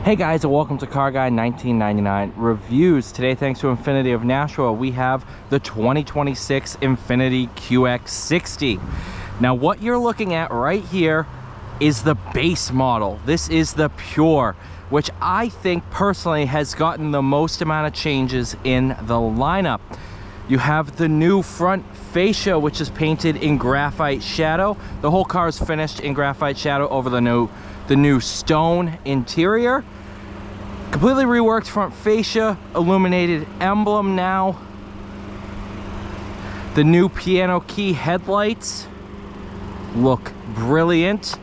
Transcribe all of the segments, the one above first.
Hey guys, and welcome to Car Guy 1999 Reviews. Today, thanks to Infiniti of Nashua, we have the 2026 Infiniti QX60. Now, what you're looking at right here is the base model. This is the Pure, which I think personally has gotten the most amount of changes in the lineup. You have the new front fascia, which is painted in graphite shadow. The whole car is finished in graphite shadow over the new stone interior. Completely reworked front fascia, illuminated emblem now. The new piano key headlights look brilliant.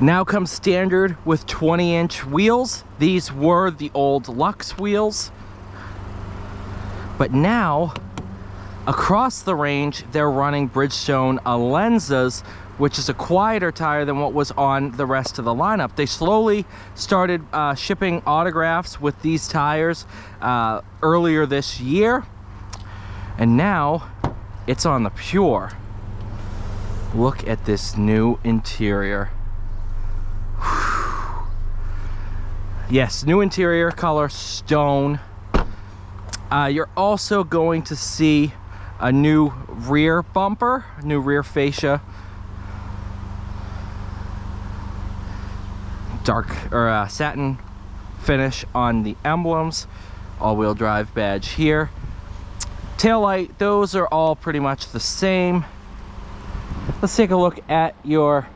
Now comes standard with 20-inch wheels. These were the old Lux wheels. But now, across the range, they're running Bridgestone Alenzas, which is a quieter tire than what was on the rest of the lineup. They slowly started shipping autographs with these tires earlier this year, and now it's on the Pure. Look at this new interior. Whew. Yes, new interior color stone. You're also going to see a new rear bumper, new rear fascia, dark or satin finish on the emblems, all-wheel drive badge here. Taillight, those are all pretty much the same. Let's take a look at your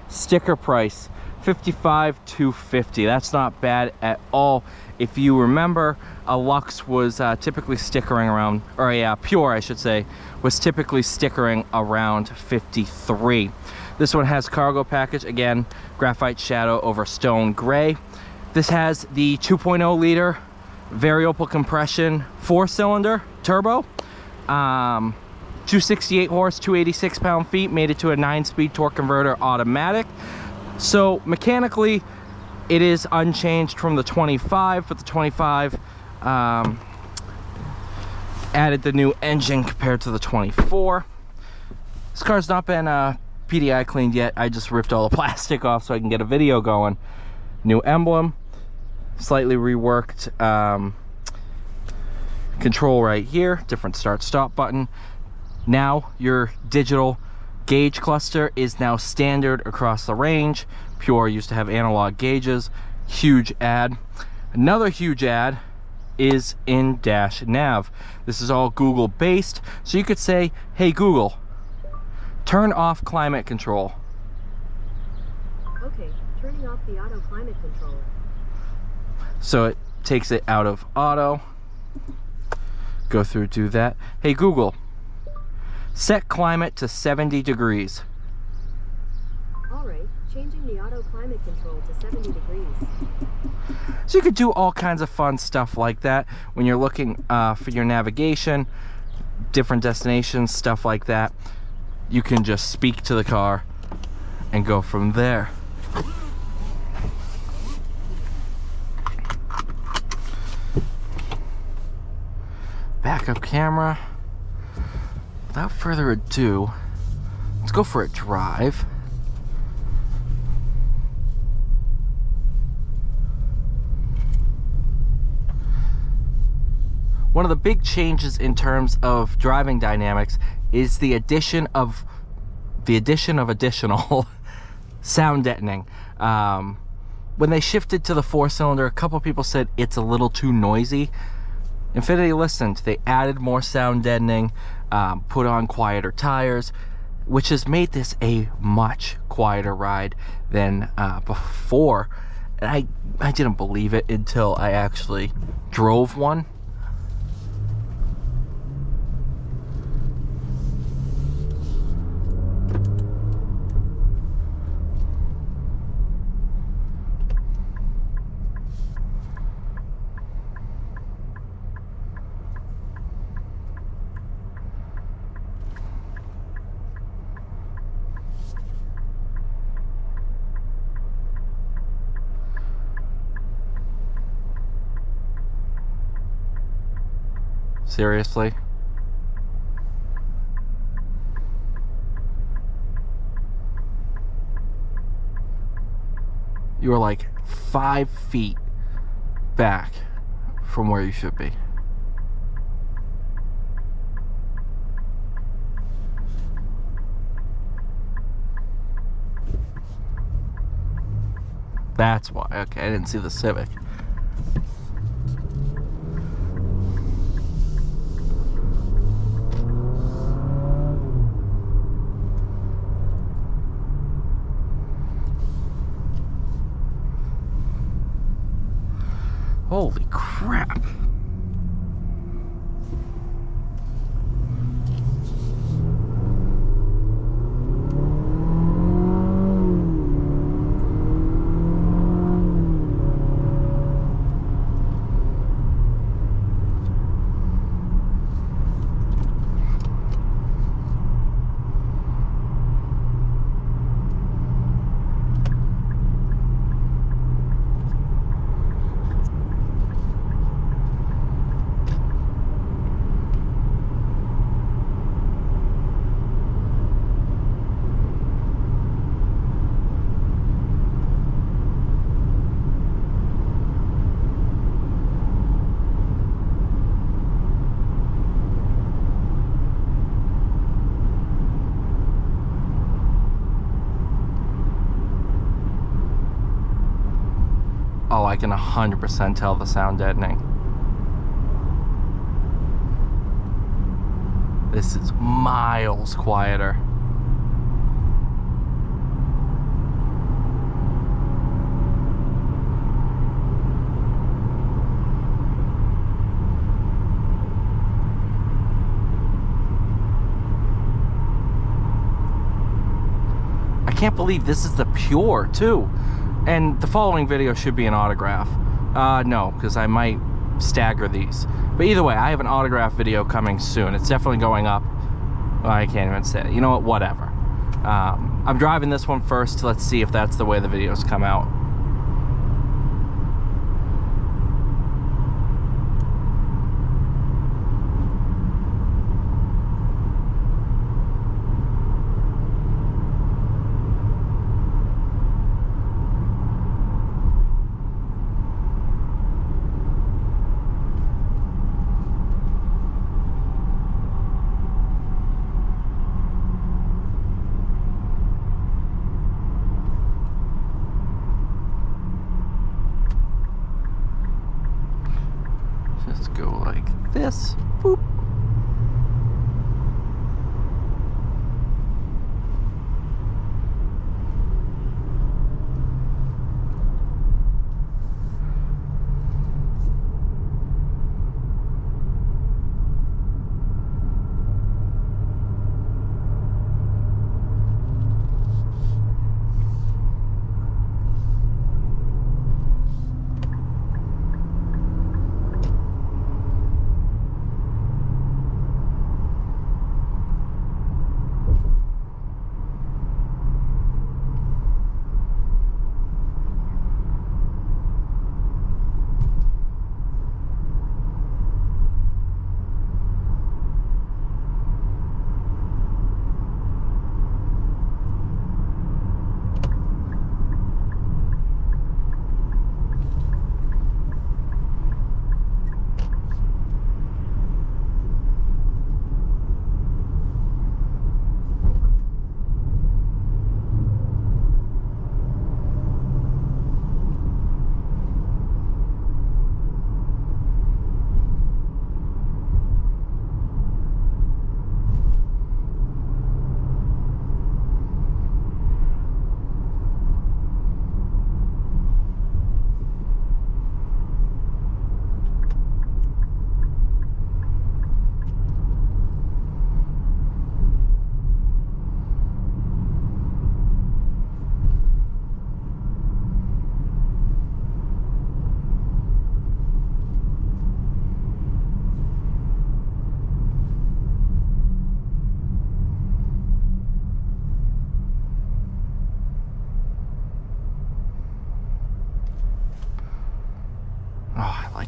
sticker price. $55,250. That's not bad at all. If you remember, a Lux was typically stickering around, or a Pure I should say, was typically stickering around $53. This one has cargo package, again, graphite shadow over stone gray. This has the 2.0 liter variable compression 4-cylinder turbo, 268 horse, 286 pound-feet, made it to a 9-speed torque converter automatic. So mechanically, it is unchanged from the 25, but the 25 added the new engine compared to the 24. This car's not been PDI cleaned yet. I just ripped all the plastic off so I can get a video going. New emblem, slightly reworked control right here, different start-stop button. Now your digital gauge cluster is now standard across the range. Pure used to have analog gauges. Huge add. Another huge add is in dash nav. This is all Google based, so you could say, hey Google, turn off climate control. Okay, turning off the auto climate control. So it takes it out of auto. Go through, do that. Hey Google, set climate to 70 degrees. Alright, changing the auto climate control to 70 degrees. So you could do all kinds of fun stuff like that when you're looking for your navigation, different destinations, stuff like that. You can just speak to the car and go from there. Backup camera. Without further ado, let's go for a drive. One of the big changes in terms of driving dynamics is the addition of additional sound deadening. When they shifted to the 4-cylinder, a couple people said it's a little too noisy. Infiniti listened. They added more sound deadening, put on quieter tires, which has made this a much quieter ride than before. And I didn't believe it until I actually drove one. Seriously? You are like 5 feet back from where you should be. That's why. Okay, I didn't see the Civic. Holy crap. Oh, I can 100% tell the sound deadening. This is miles quieter. I can't believe this is the Pure too. And the following video should be an autograph. No, because I might stagger these. But either way, I have an autograph video coming soon. It's definitely going up. Well, I can't even say it. You know what? Whatever. I'm driving this one first. Let's see if that's the way the videos come out. Just go like this. Boop.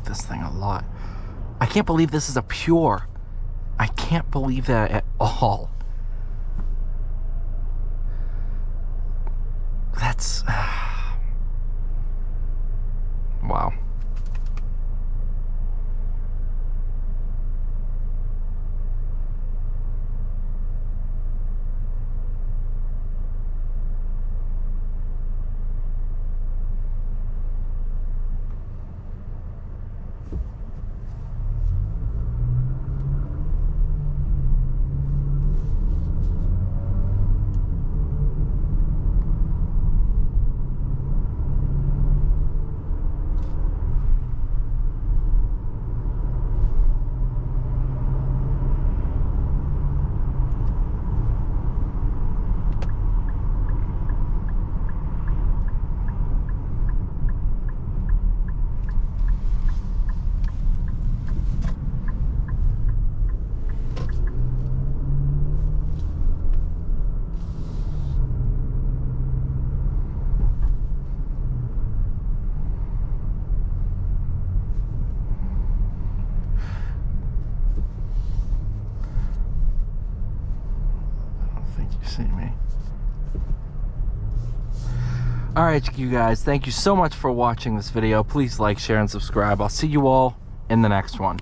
This thing a lot. I can't believe this is a Pure. I can't believe that at all. That's think you see me. All right, you guys, thank you so much for watching this video. Please like, share, and subscribe. I'll see you all in the next one.